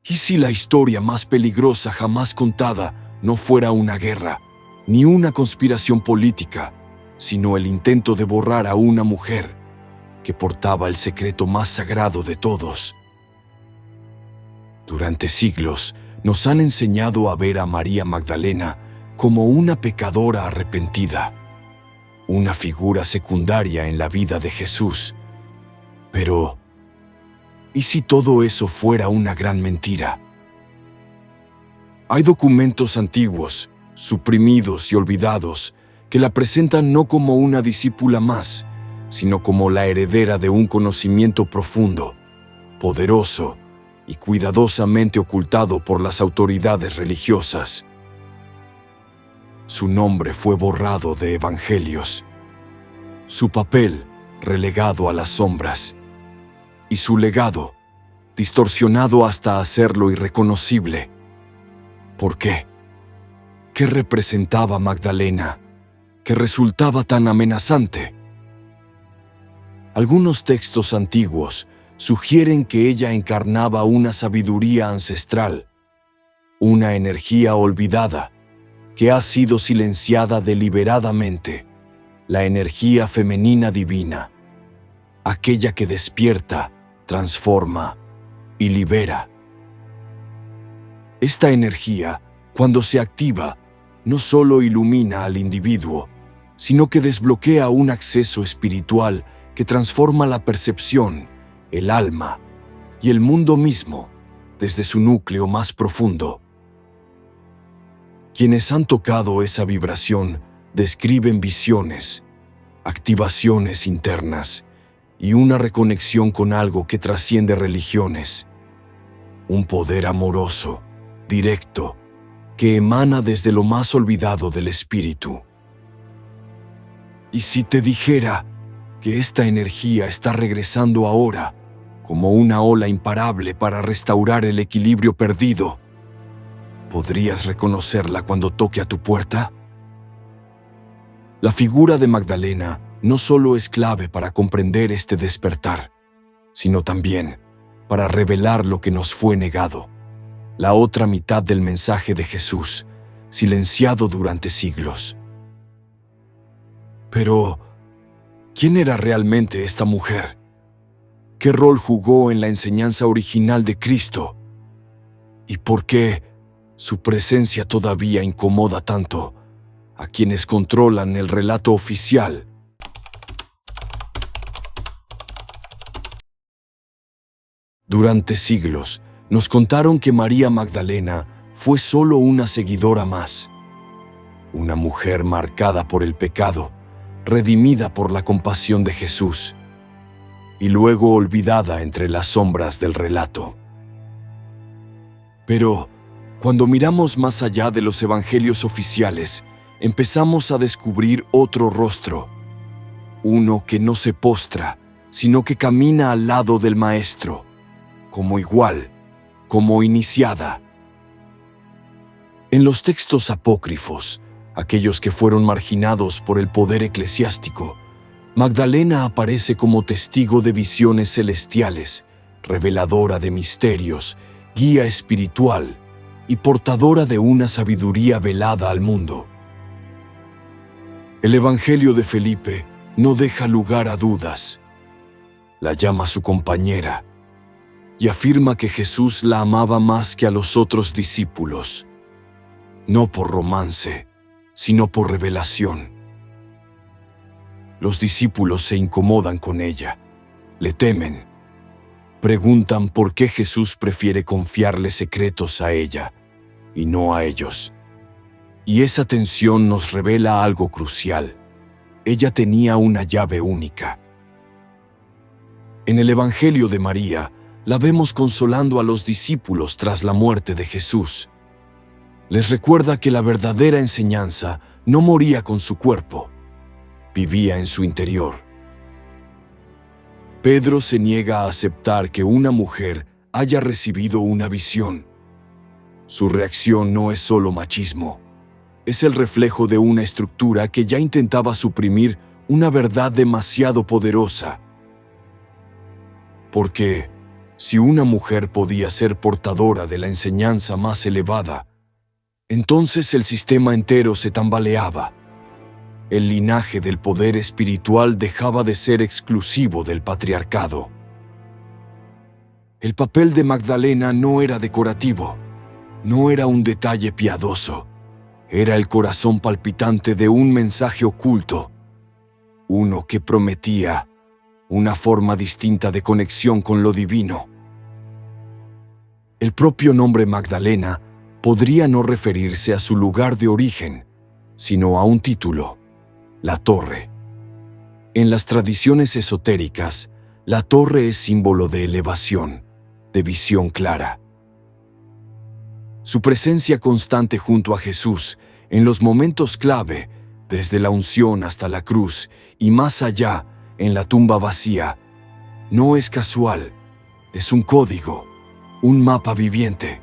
¿Y si la historia más peligrosa jamás contada no fuera una guerra, ni una conspiración política, sino el intento de borrar a una mujer que portaba el secreto más sagrado de todos? Durante siglos nos han enseñado a ver a María Magdalena como una pecadora arrepentida, una figura secundaria en la vida de Jesús. Pero, ¿y si todo eso fuera una gran mentira? Hay documentos antiguos, suprimidos y olvidados, que la presentan no como una discípula más, sino como la heredera de un conocimiento profundo, poderoso y cuidadosamente ocultado por las autoridades religiosas. Su nombre fue borrado de evangelios, su papel relegado a las sombras, y su legado distorsionado hasta hacerlo irreconocible. ¿Por qué? ¿Qué representaba Magdalena, que resultaba tan amenazante? Algunos textos antiguos sugieren que ella encarnaba una sabiduría ancestral, una energía olvidada que ha sido silenciada deliberadamente, la energía femenina divina, aquella que despierta, transforma y libera. Esta energía, cuando se activa, no solo ilumina al individuo, sino que desbloquea un acceso espiritual que transforma la percepción, el alma y el mundo mismo desde su núcleo más profundo. Quienes han tocado esa vibración describen visiones, activaciones internas y una reconexión con algo que trasciende religiones, un poder amoroso, directo, que emana desde lo más olvidado del espíritu. ¿Y si te dijera que esta energía está regresando ahora como una ola imparable para restaurar el equilibrio perdido? ¿Podrías reconocerla cuando toque a tu puerta? La figura de Magdalena no solo es clave para comprender este despertar, sino también para revelar lo que nos fue negado, la otra mitad del mensaje de Jesús, silenciado durante siglos. Pero, ¿quién era realmente esta mujer? ¿Qué rol jugó en la enseñanza original de Cristo? ¿Y por qué su presencia todavía incomoda tanto a quienes controlan el relato oficial? Durante siglos, nos contaron que María Magdalena fue solo una seguidora más, una mujer marcada por el pecado, redimida por la compasión de Jesús, y luego olvidada entre las sombras del relato. Pero, cuando miramos más allá de los evangelios oficiales, empezamos a descubrir otro rostro, uno que no se postra, sino que camina al lado del Maestro, como igual, como iniciada. En los textos apócrifos, aquellos que fueron marginados por el poder eclesiástico, Magdalena aparece como testigo de visiones celestiales, reveladora de misterios, guía espiritual y portadora de una sabiduría velada al mundo. El Evangelio de Felipe no deja lugar a dudas. La llama su compañera y afirma que Jesús la amaba más que a los otros discípulos, no por romance, sino por revelación. Los discípulos se incomodan con ella, le temen, preguntan por qué Jesús prefiere confiarle secretos a ella y no a ellos. Y esa tensión nos revela algo crucial. Ella tenía una llave única. En el Evangelio de María, la vemos consolando a los discípulos tras la muerte de Jesús. Les recuerda que la verdadera enseñanza no moría con su cuerpo, vivía en su interior. Pedro se niega a aceptar que una mujer haya recibido una visión. Su reacción no es solo machismo, es el reflejo de una estructura que ya intentaba suprimir una verdad demasiado poderosa. Porque, Si una mujer podía ser portadora de la enseñanza más elevada, entonces el sistema entero se tambaleaba. El linaje del poder espiritual dejaba de ser exclusivo del patriarcado. El papel de Magdalena no era decorativo, no era un detalle piadoso, era el corazón palpitante de un mensaje oculto, uno que prometía una forma distinta de conexión con lo divino. El propio nombre Magdalena podría no referirse a su lugar de origen, sino a un título: la torre. En las tradiciones esotéricas, la torre es símbolo de elevación, de visión clara. Su presencia constante junto a Jesús, en los momentos clave, desde la unción hasta la cruz y más allá, en la tumba vacía, no es casual, es un código, un mapa viviente.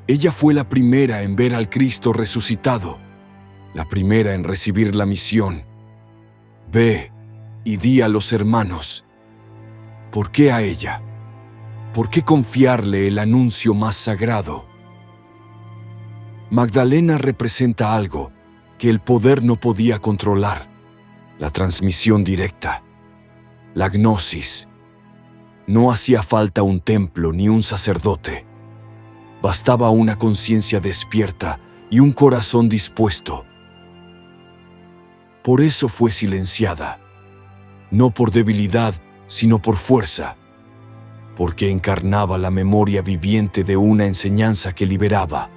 Ella fue la primera en ver al Cristo resucitado, la primera en recibir la misión: ve y di a los hermanos. ¿Por qué a ella? ¿Por qué confiarle el anuncio más sagrado? Magdalena representa algo que el poder no podía controlar: la transmisión directa, la gnosis. No hacía falta un templo ni un sacerdote. Bastaba una conciencia despierta y un corazón dispuesto. Por eso fue silenciada, no por debilidad, sino por fuerza, porque encarnaba la memoria viviente de una enseñanza que liberaba,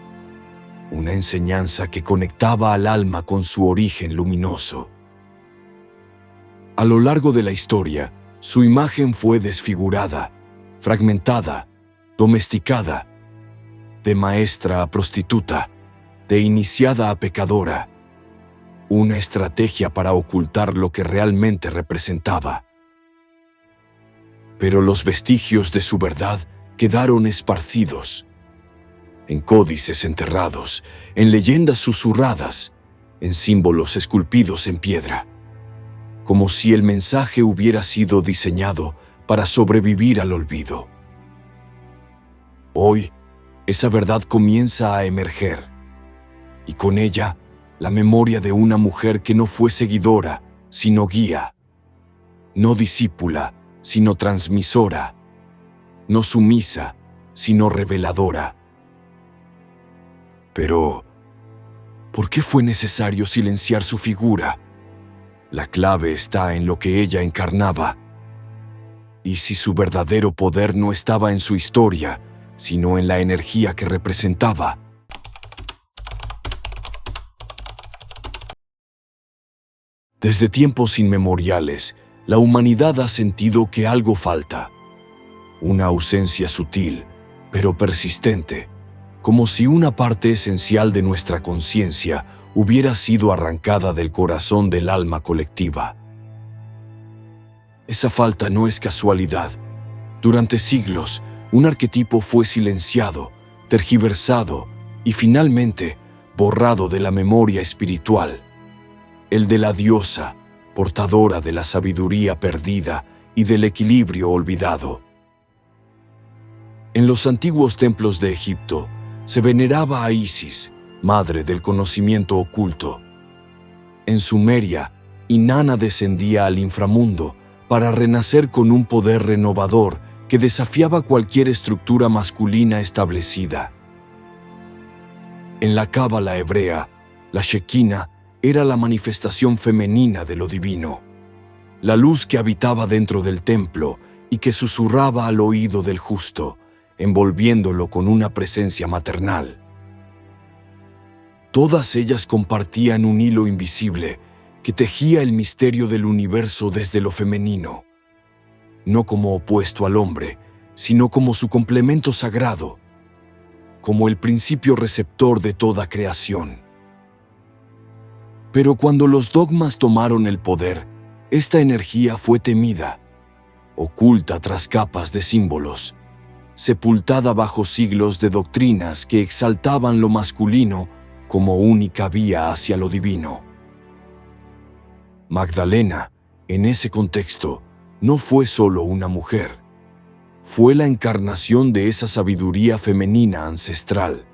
una enseñanza que conectaba al alma con su origen luminoso. A lo largo de la historia, su imagen fue desfigurada, fragmentada, domesticada, de maestra a prostituta, de iniciada a pecadora, una estrategia para ocultar lo que realmente representaba. Pero los vestigios de su verdad quedaron esparcidos, en códices enterrados, en leyendas susurradas, en símbolos esculpidos en piedra, como si el mensaje hubiera sido diseñado para sobrevivir al olvido. Hoy, esa verdad comienza a emerger, y con ella, la memoria de una mujer que no fue seguidora, sino guía, no discípula, sino transmisora, no sumisa, sino reveladora. Pero, ¿por qué fue necesario silenciar su figura? La clave está en lo que ella encarnaba. Y si su verdadero poder no estaba en su historia, sino en la energía que representaba. Desde tiempos inmemoriales, la humanidad ha sentido que algo falta. Una ausencia sutil, pero persistente, como si una parte esencial de nuestra conciencia hubiera sido arrancada del corazón del alma colectiva. Esa falta no es casualidad. Durante siglos, un arquetipo fue silenciado, tergiversado y finalmente borrado de la memoria espiritual. El de la diosa, portadora de la sabiduría perdida y del equilibrio olvidado. En los antiguos templos de Egipto se veneraba a Isis, madre del conocimiento oculto. En Sumeria, Inanna descendía al inframundo para renacer con un poder renovador que desafiaba cualquier estructura masculina establecida. En la cábala hebrea, la Shekinah era la manifestación femenina de lo divino, la luz que habitaba dentro del templo y que susurraba al oído del justo, envolviéndolo con una presencia maternal. Todas ellas compartían un hilo invisible que tejía el misterio del universo desde lo femenino, no como opuesto al hombre, sino como su complemento sagrado, como el principio receptor de toda creación. Pero cuando los dogmas tomaron el poder, esta energía fue temida, oculta tras capas de símbolos, sepultada bajo siglos de doctrinas que exaltaban lo masculino como única vía hacia lo divino. Magdalena, en ese contexto, no fue solo una mujer, fue la encarnación de esa sabiduría femenina ancestral,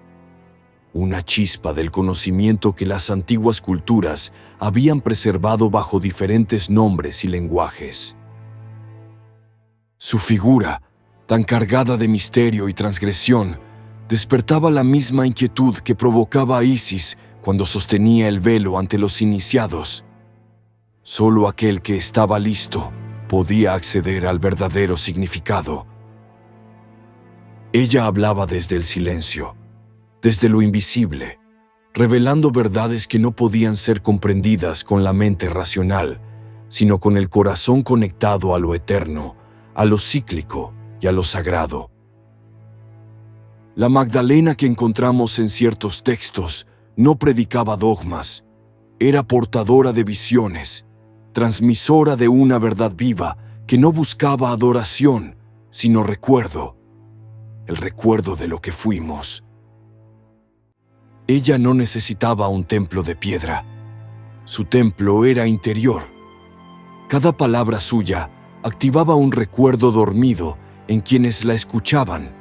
una chispa del conocimiento que las antiguas culturas habían preservado bajo diferentes nombres y lenguajes. Su figura, tan cargada de misterio y transgresión, despertaba la misma inquietud que provocaba a Isis cuando sostenía el velo ante los iniciados. Solo aquel que estaba listo podía acceder al verdadero significado. Ella hablaba desde el silencio, desde lo invisible, revelando verdades que no podían ser comprendidas con la mente racional, sino con el corazón conectado a lo eterno, a lo cíclico y a lo sagrado. La Magdalena que encontramos en ciertos textos no predicaba dogmas, era portadora de visiones, transmisora de una verdad viva que no buscaba adoración, sino recuerdo, el recuerdo de lo que fuimos. Ella no necesitaba un templo de piedra. Su templo era interior. Cada palabra suya activaba un recuerdo dormido en quienes la escuchaban,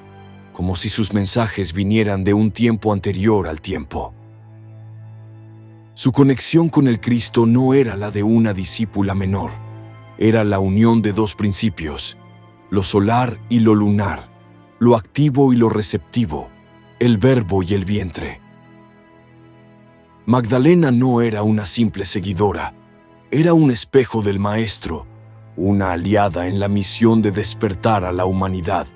como si sus mensajes vinieran de un tiempo anterior al tiempo. Su conexión con el Cristo no era la de una discípula menor, era la unión de dos principios, lo solar y lo lunar, lo activo y lo receptivo, el verbo y el vientre. Magdalena no era una simple seguidora, era un espejo del Maestro, una aliada en la misión de despertar a la humanidad,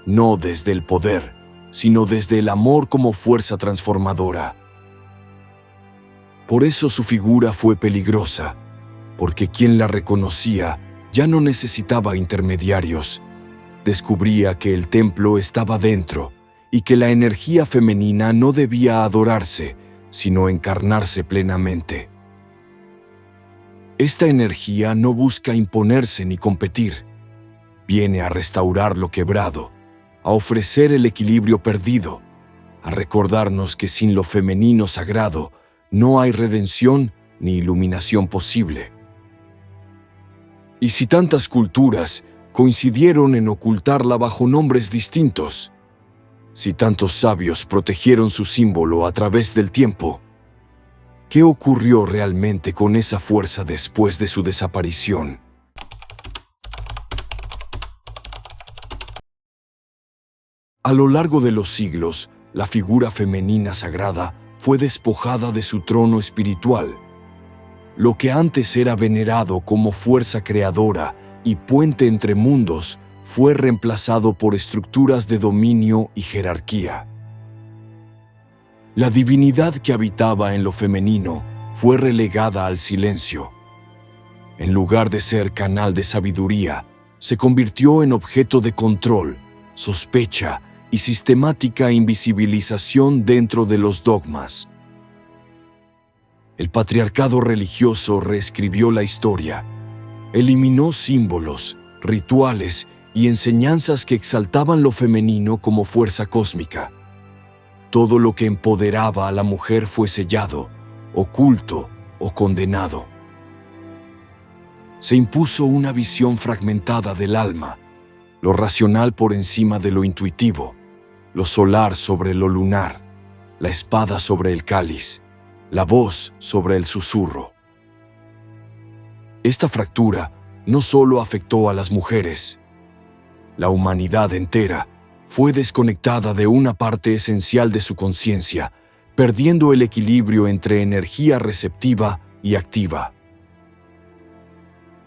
no desde el poder, sino desde el amor como fuerza transformadora. Por eso su figura fue peligrosa, porque quien la reconocía ya no necesitaba intermediarios. Descubría que el templo estaba dentro y que la energía femenina no debía adorarse, sino encarnarse plenamente. Esta energía no busca imponerse ni competir. Viene a restaurar lo quebrado, a ofrecer el equilibrio perdido, a recordarnos que sin lo femenino sagrado no hay redención ni iluminación posible. Y si tantas culturas coincidieron en ocultarla bajo nombres distintos, si tantos sabios protegieron su símbolo a través del tiempo, ¿qué ocurrió realmente con esa fuerza después de su desaparición? A lo largo de los siglos, la figura femenina sagrada fue despojada de su trono espiritual. Lo que antes era venerado como fuerza creadora y puente entre mundos fue reemplazado por estructuras de dominio y jerarquía. La divinidad que habitaba en lo femenino fue relegada al silencio. En lugar de ser canal de sabiduría, se convirtió en objeto de control, sospecha y sistemática invisibilización dentro de los dogmas. El patriarcado religioso reescribió la historia, eliminó símbolos, rituales y enseñanzas que exaltaban lo femenino como fuerza cósmica. Todo lo que empoderaba a la mujer fue sellado, oculto o condenado. Se impuso una visión fragmentada del alma, lo racional por encima de lo intuitivo, lo solar sobre lo lunar, la espada sobre el cáliz, la voz sobre el susurro. Esta fractura no solo afectó a las mujeres. La humanidad entera fue desconectada de una parte esencial de su conciencia, perdiendo el equilibrio entre energía receptiva y activa.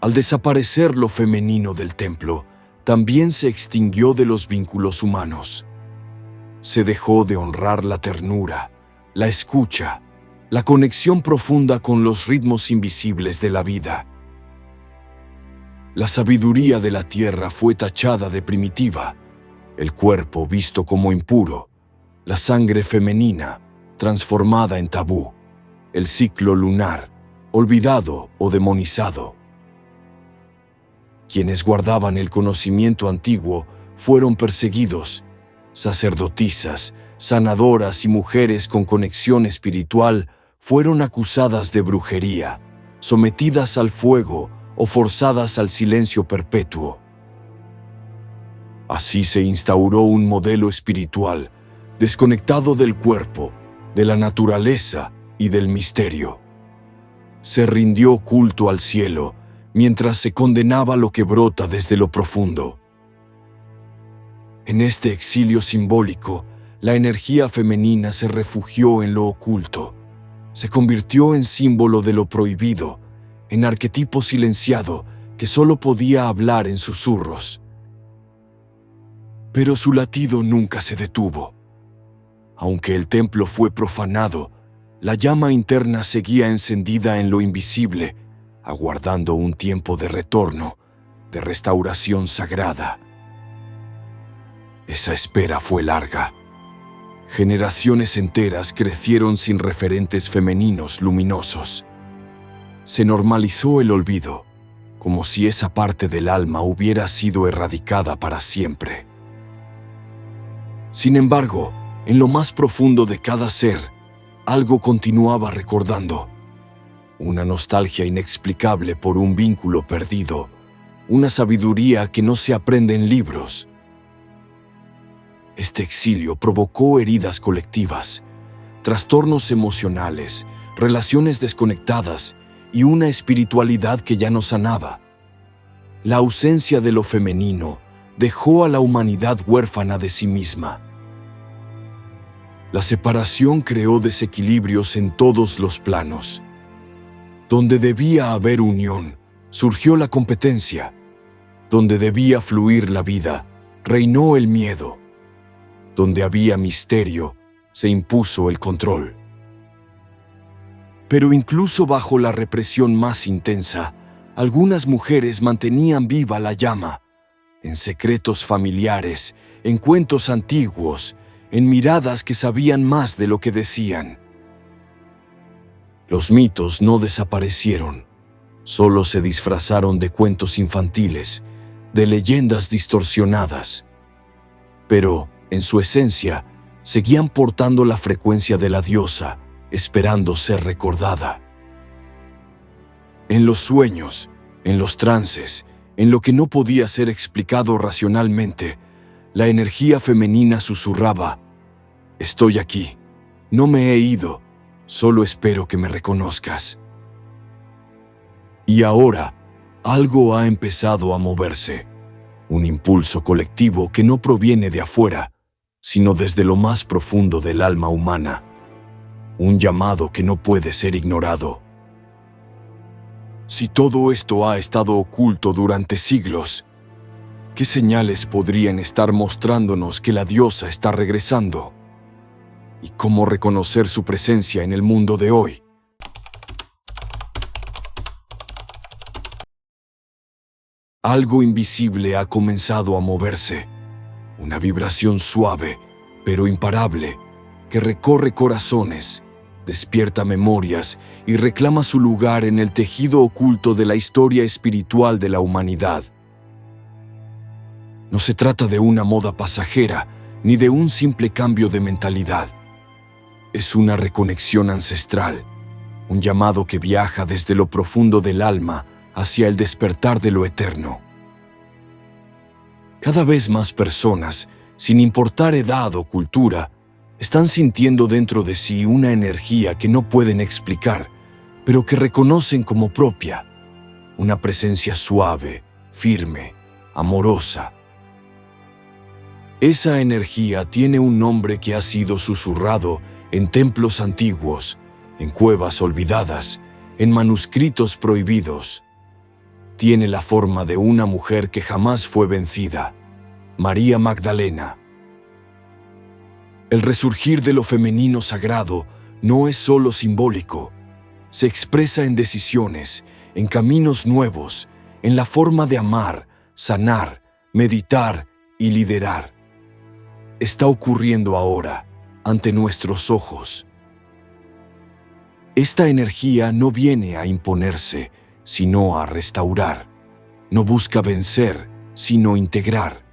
Al desaparecer lo femenino del templo, también se extinguió de los vínculos humanos. Se dejó de honrar la ternura, la escucha, la conexión profunda con los ritmos invisibles de la vida. La sabiduría de la tierra fue tachada de primitiva, el cuerpo visto como impuro, la sangre femenina transformada en tabú, el ciclo lunar olvidado o demonizado. Quienes guardaban el conocimiento antiguo fueron perseguidos. Sacerdotisas, sanadoras y mujeres con conexión espiritual fueron acusadas de brujería, sometidas al fuego o forzadas al silencio perpetuo. Así se instauró un modelo espiritual, desconectado del cuerpo, de la naturaleza y del misterio. Se rindió culto al cielo, mientras se condenaba lo que brota desde lo profundo. En este exilio simbólico, la energía femenina se refugió en lo oculto, se convirtió en símbolo de lo prohibido, en arquetipo silenciado que solo podía hablar en susurros. Pero su latido nunca se detuvo. Aunque el templo fue profanado, la llama interna seguía encendida en lo invisible, aguardando un tiempo de retorno, de restauración sagrada. Esa espera fue larga. Generaciones enteras crecieron sin referentes femeninos luminosos. Se normalizó el olvido, como si esa parte del alma hubiera sido erradicada para siempre. Sin embargo, en lo más profundo de cada ser, algo continuaba recordando. Una nostalgia inexplicable por un vínculo perdido, una sabiduría que no se aprende en libros. Este exilio provocó heridas colectivas, trastornos emocionales, relaciones desconectadas y una espiritualidad que ya no sanaba. La ausencia de lo femenino dejó a la humanidad huérfana de sí misma. La separación creó desequilibrios en todos los planos. Donde debía haber unión, surgió la competencia. Donde debía fluir la vida, reinó el miedo. Donde había misterio, se impuso el control. Pero incluso bajo la represión más intensa, algunas mujeres mantenían viva la llama, en secretos familiares, en cuentos antiguos, en miradas que sabían más de lo que decían. Los mitos no desaparecieron, solo se disfrazaron de cuentos infantiles, de leyendas distorsionadas. Pero, en su esencia, seguían portando la frecuencia de la diosa, esperando ser recordada. En los sueños, en los trances, en lo que no podía ser explicado racionalmente, la energía femenina susurraba: «Estoy aquí, no me he ido, solo espero que me reconozcas». Y ahora, algo ha empezado a moverse, un impulso colectivo que no proviene de afuera, sino desde lo más profundo del alma humana, un llamado que no puede ser ignorado. Si todo esto ha estado oculto durante siglos, ¿qué señales podrían estar mostrándonos que la diosa está regresando? ¿Y cómo reconocer su presencia en el mundo de hoy? Algo invisible ha comenzado a moverse, una vibración suave, pero imparable, que recorre corazones, despierta memorias y reclama su lugar en el tejido oculto de la historia espiritual de la humanidad. No se trata de una moda pasajera, ni de un simple cambio de mentalidad. Es una reconexión ancestral, un llamado que viaja desde lo profundo del alma hacia el despertar de lo eterno. Cada vez más personas, sin importar edad o cultura, están sintiendo dentro de sí una energía que no pueden explicar, pero que reconocen como propia, una presencia suave, firme, amorosa. Esa energía tiene un nombre que ha sido susurrado en templos antiguos, en cuevas olvidadas, en manuscritos prohibidos. Tiene la forma de una mujer que jamás fue vencida, María Magdalena. El resurgir de lo femenino sagrado no es solo simbólico, se expresa en decisiones, en caminos nuevos, en la forma de amar, sanar, meditar y liderar. Está ocurriendo ahora, ante nuestros ojos. Esta energía no viene a imponerse, sino a restaurar. No busca vencer, sino integrar.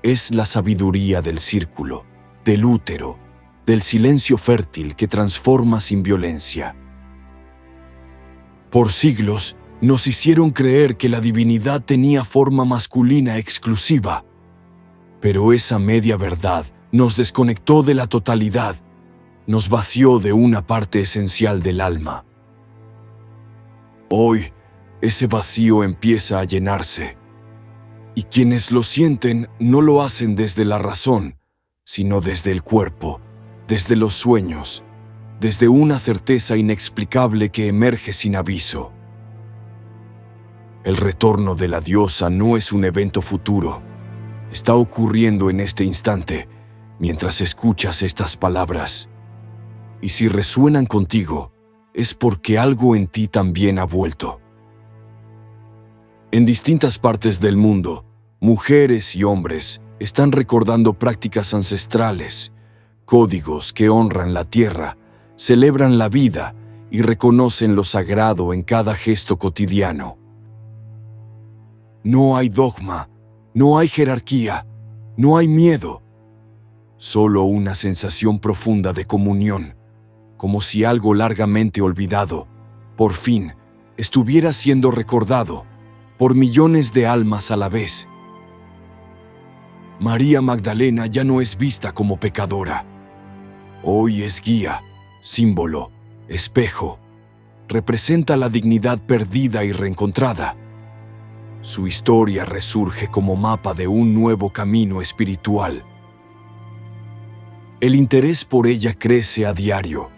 Es la sabiduría del círculo, del útero, del silencio fértil que transforma sin violencia. Por siglos, nos hicieron creer que la divinidad tenía forma masculina exclusiva, Pero esa media verdad nos desconectó de la totalidad, nos vació de una parte esencial del alma. Hoy, ese vacío empieza a llenarse, y quienes lo sienten no lo hacen desde la razón, sino desde el cuerpo, desde los sueños, desde una certeza inexplicable que emerge sin aviso. El retorno de la diosa no es un evento futuro, está ocurriendo en este instante, mientras escuchas estas palabras. Y si resuenan contigo, es porque algo en ti también ha vuelto. En distintas partes del mundo, mujeres y hombres están recordando prácticas ancestrales, códigos que honran la tierra, celebran la vida y reconocen lo sagrado en cada gesto cotidiano. No hay dogma, no hay jerarquía, no hay miedo, solo una sensación profunda de comunión, como si algo largamente olvidado, por fin, estuviera siendo recordado por millones de almas a la vez. María Magdalena ya no es vista como pecadora. Hoy es guía, símbolo, espejo. Representa la dignidad perdida y reencontrada. Su historia resurge como mapa de un nuevo camino espiritual. El interés por ella crece a diario,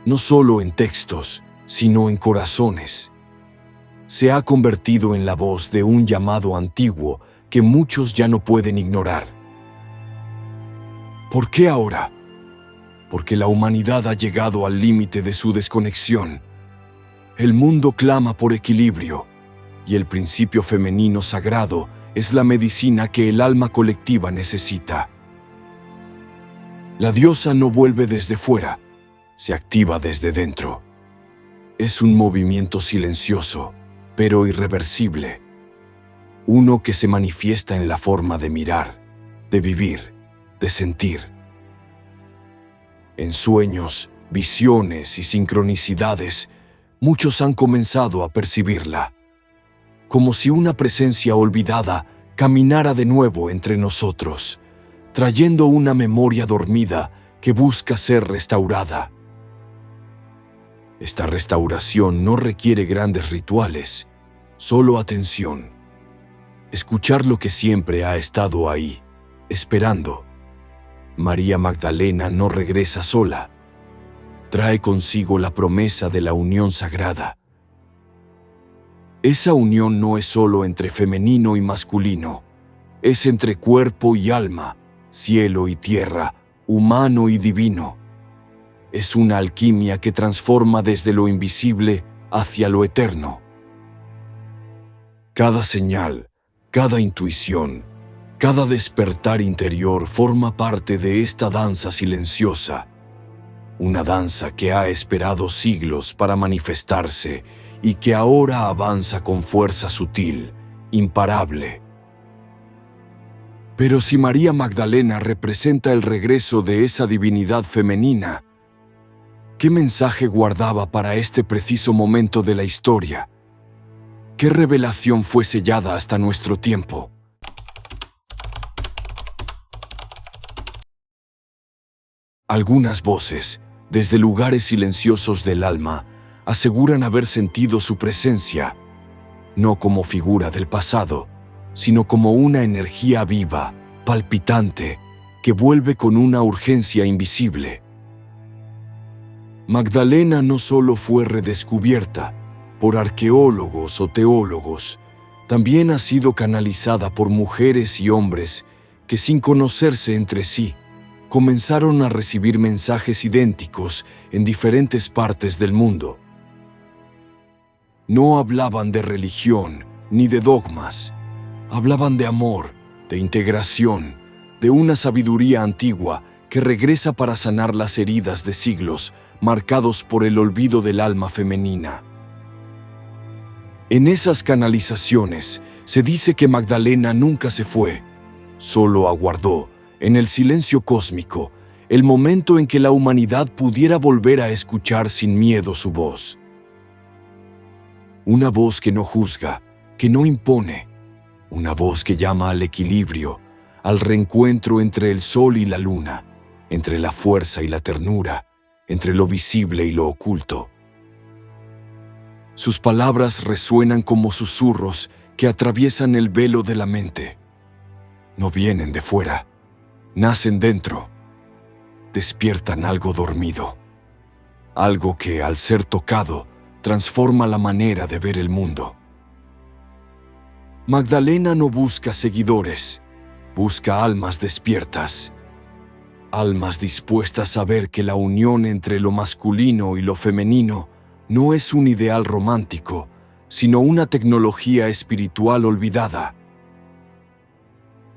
no solo en textos, sino en corazones. Se ha convertido en la voz de un llamado antiguo que muchos ya no pueden ignorar. ¿Por qué ahora? Porque la humanidad ha llegado al límite de su desconexión. El mundo clama por equilibrio, y el principio femenino sagrado es la medicina que el alma colectiva necesita. La diosa no vuelve desde fuera, se activa desde dentro. Es un movimiento silencioso, pero irreversible. Uno que se manifiesta en la forma de mirar, de vivir, de sentir. En sueños, visiones y sincronicidades, muchos han comenzado a percibirla, como si una presencia olvidada caminara de nuevo entre nosotros, trayendo una memoria dormida que busca ser restaurada. Esta restauración no requiere grandes rituales, solo atención. Escuchar lo que siempre ha estado ahí, esperando. María Magdalena no regresa sola. Trae consigo la promesa de la unión sagrada. Esa unión no es solo entre femenino y masculino, es entre cuerpo y alma, cielo y tierra, humano y divino. Es una alquimia que transforma desde lo invisible hacia lo eterno. Cada señal, cada intuición, cada despertar interior forma parte de esta danza silenciosa, una danza que ha esperado siglos para manifestarse y que ahora avanza con fuerza sutil, imparable. Pero si María Magdalena representa el regreso de esa divinidad femenina, ¿qué mensaje guardaba para este preciso momento de la historia? ¿Qué revelación fue sellada hasta nuestro tiempo? Algunas voces, desde lugares silenciosos del alma, aseguran haber sentido su presencia, no como figura del pasado, sino como una energía viva, palpitante, que vuelve con una urgencia invisible. Magdalena no solo fue redescubierta por arqueólogos o teólogos, también ha sido canalizada por mujeres y hombres que, sin conocerse entre sí, comenzaron a recibir mensajes idénticos en diferentes partes del mundo. No hablaban de religión ni de dogmas, hablaban de amor, de integración, de una sabiduría antigua que regresa para sanar las heridas de siglos marcados por el olvido del alma femenina. En esas canalizaciones se dice que Magdalena nunca se fue, solo aguardó, en el silencio cósmico, el momento en que la humanidad pudiera volver a escuchar sin miedo su voz. Una voz que no juzga, que no impone, una voz que llama al equilibrio, al reencuentro entre el sol y la luna, entre la fuerza y la ternura, entre lo visible y lo oculto. Sus palabras resuenan como susurros que atraviesan el velo de la mente. No vienen de fuera, nacen dentro, despiertan algo dormido, algo que, al ser tocado, transforma la manera de ver el mundo. Magdalena no busca seguidores, busca almas despiertas, almas dispuestas a ver que la unión entre lo masculino y lo femenino no es un ideal romántico, sino una tecnología espiritual olvidada.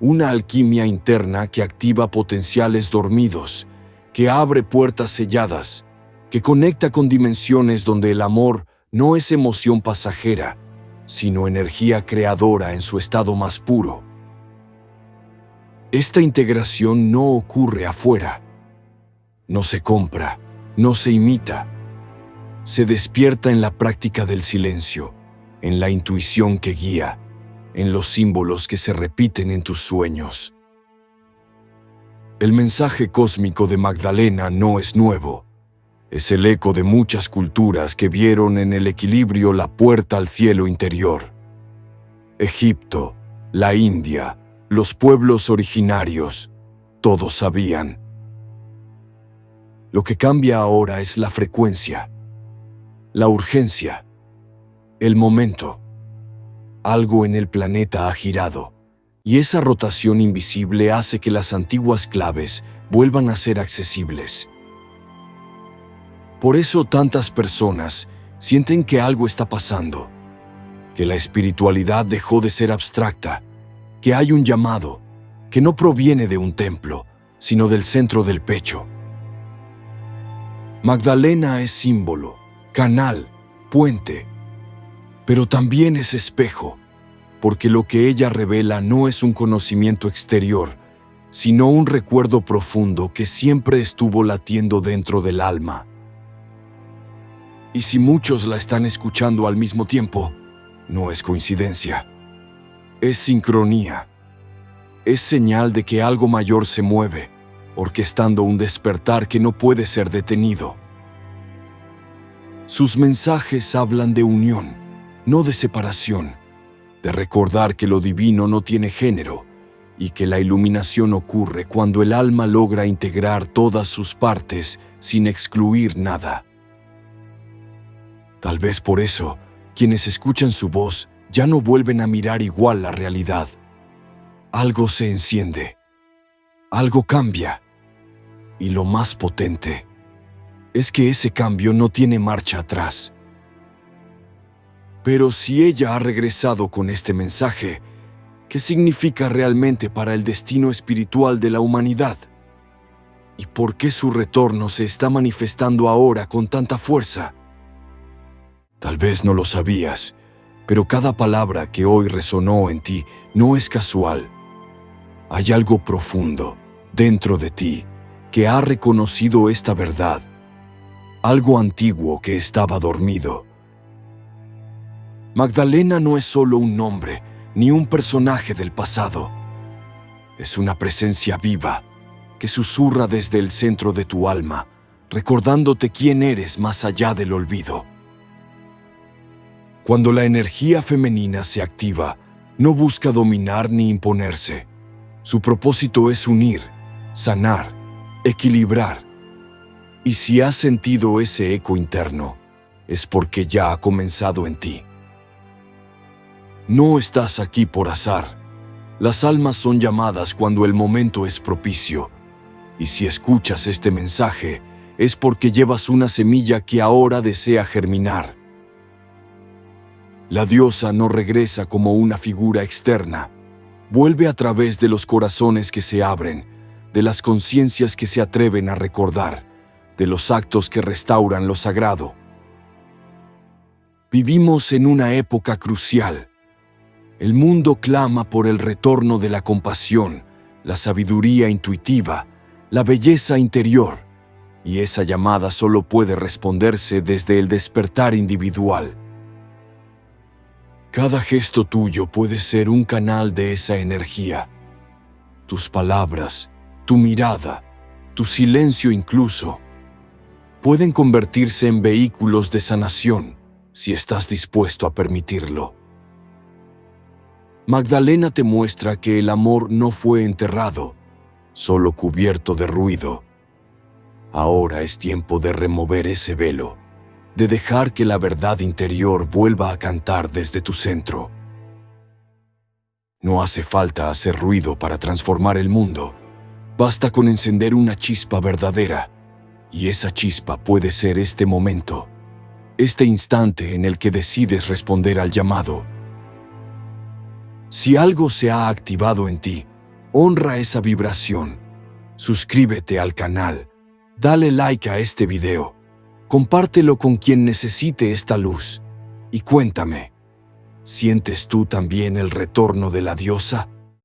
Una alquimia interna que activa potenciales dormidos, que abre puertas selladas, que conecta con dimensiones donde el amor no es emoción pasajera, sino energía creadora en su estado más puro. Esta integración no ocurre afuera, no se compra, no se imita. Se despierta en la práctica del silencio, en la intuición que guía, en los símbolos que se repiten en tus sueños. El mensaje cósmico de Magdalena no es nuevo. Es el eco de muchas culturas que vieron en el equilibrio la puerta al cielo interior. Egipto, la India, los pueblos originarios, todos sabían. Lo que cambia ahora es la frecuencia, la urgencia, el momento. Algo en el planeta ha girado, y esa rotación invisible hace que las antiguas claves vuelvan a ser accesibles. Por eso tantas personas sienten que algo está pasando, que la espiritualidad dejó de ser abstracta, que hay un llamado que no proviene de un templo, sino del centro del pecho. Magdalena es símbolo, canal, puente, pero también es espejo, porque lo que ella revela no es un conocimiento exterior, sino un recuerdo profundo que siempre estuvo latiendo dentro del alma. Y si muchos la están escuchando al mismo tiempo, no es coincidencia. Es sincronía. Es señal de que algo mayor se mueve, orquestando un despertar que no puede ser detenido. Sus mensajes hablan de unión, no de separación, de recordar que lo divino no tiene género y que la iluminación ocurre cuando el alma logra integrar todas sus partes sin excluir nada. Tal vez por eso, quienes escuchan su voz ya no vuelven a mirar igual la realidad. Algo se enciende, algo cambia, y lo más potente es que ese cambio no tiene marcha atrás. Pero si ella ha regresado con este mensaje, ¿qué significa realmente para el destino espiritual de la humanidad? ¿Y por qué su retorno se está manifestando ahora con tanta fuerza? Tal vez no lo sabías, pero cada palabra que hoy resonó en ti no es casual. Hay algo profundo dentro de ti que ha reconocido esta verdad, algo antiguo que estaba dormido. Magdalena no es solo un nombre ni un personaje del pasado. Es una presencia viva que susurra desde el centro de tu alma, recordándote quién eres más allá del olvido. Cuando la energía femenina se activa, no busca dominar ni imponerse. Su propósito es unir, sanar, equilibrar. Y si has sentido ese eco interno, es porque ya ha comenzado en ti. No estás aquí por azar. Las almas son llamadas cuando el momento es propicio. Y si escuchas este mensaje, es porque llevas una semilla que ahora desea germinar. La diosa no regresa como una figura externa. Vuelve a través de los corazones que se abren, de las conciencias que se atreven a recordar, de los actos que restauran lo sagrado. Vivimos en una época crucial. El mundo clama por el retorno de la compasión, la sabiduría intuitiva, la belleza interior, y esa llamada solo puede responderse desde el despertar individual. Cada gesto tuyo puede ser un canal de esa energía. tus palabras, tu mirada, tu silencio incluso, pueden convertirse en vehículos de sanación si estás dispuesto a permitirlo. Magdalena te muestra que el amor no fue enterrado, solo cubierto de ruido. Ahora es tiempo de remover ese velo, de dejar que la verdad interior vuelva a cantar desde tu centro. No hace falta hacer ruido para transformar el mundo. Basta con encender una chispa verdadera, y esa chispa puede ser este momento, este instante en el que decides responder al llamado. Si algo se ha activado en ti, honra esa vibración. Suscríbete al canal, dale like a este video, compártelo con quien necesite esta luz y cuéntame, ¿sientes tú también el retorno de la diosa?